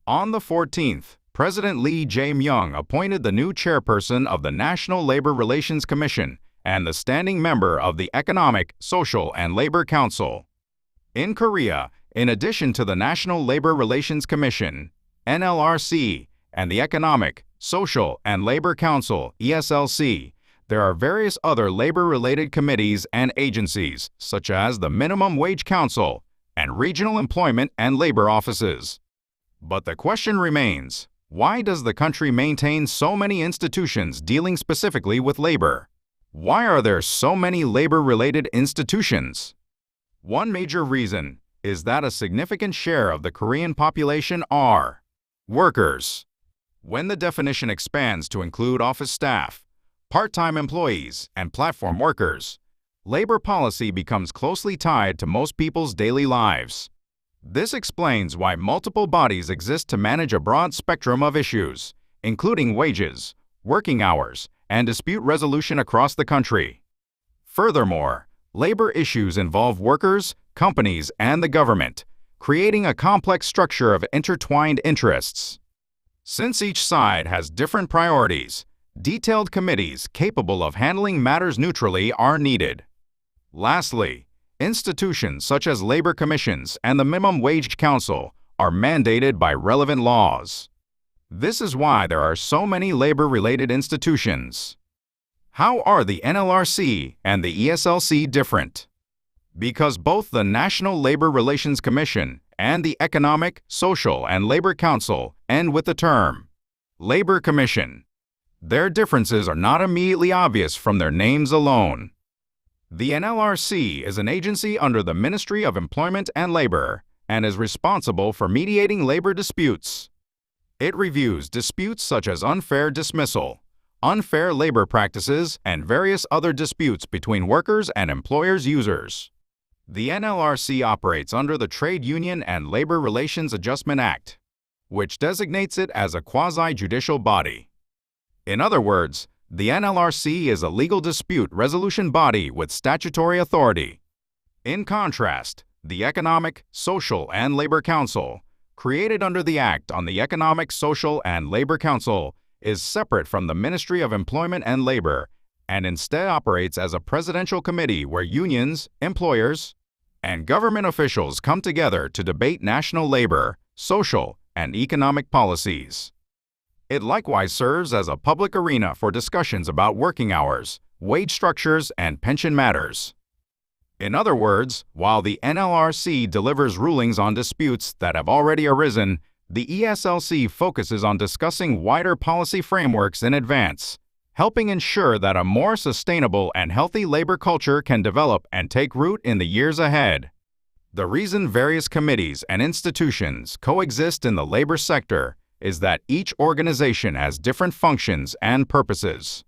On the 14th, President Lee Jae-myung appointed the new chairperson of the National Labor Relations Commission and the standing member of the Economic, Social, and Labor Council. In Korea, in addition to the National Labor Relations Commission, NLRC, and the Economic, Social, and Labor Council, ESLC, there are various other labor-related committees and agencies, such as the Minimum Wage Council and Regional Employment and Labor Offices. But the question remains, why does the country maintain so many institutions dealing specifically with labor? Why are there so many labor-related institutions? One major reason is that a significant share of the Korean population are workers. When the definition expands to include office staff, part-time employees, and platform workers, labor policy becomes closely tied to most people's daily lives. This explains why multiple bodies exist to manage a broad spectrum of issues, including wages, working hours, and dispute resolution across the country. Furthermore, labor issues involve workers, companies, and the government, creating a complex structure of intertwined interests. Since each side has different priorities, detailed committees capable of handling matters neutrally are needed. Lastly, institutions such as labor commissions and the Minimum Wage Council are mandated by relevant laws. This is why there are so many labor-related institutions. How are the NLRC and the ESLC different? Because both the National Labor Relations Commission and the Economic, Social, and Labor Council end with the term Labor Commission. Their differences are not immediately obvious from their names alone. The NLRC is an agency under the Ministry of Employment and Labor and is responsible for mediating labor disputes. It reviews disputes such as unfair dismissal, unfair labor practices, and various other disputes between workers and employers' users. The NLRC operates under the Trade Union and Labor Relations Adjustment Act, which designates it as a quasi-judicial body. In other words, the NLRC is a legal dispute resolution body with statutory authority. In contrast, the Economic, Social, and Labor Council, created under the Act on the Economic, Social, and Labor Council, is separate from the Ministry of Employment and Labor and instead operates as a presidential committee where unions, employers, and government officials come together to debate national labor, social, and economic policies. It likewise serves as a public arena for discussions about working hours, wage structures, and pension matters. In other words, while the NLRC delivers rulings on disputes that have already arisen, the ESLC focuses on discussing wider policy frameworks in advance, helping ensure that a more sustainable and healthy labor culture can develop and take root in the years ahead. The reason various committees and institutions coexist in the labor sector is that each organization has different functions and purposes.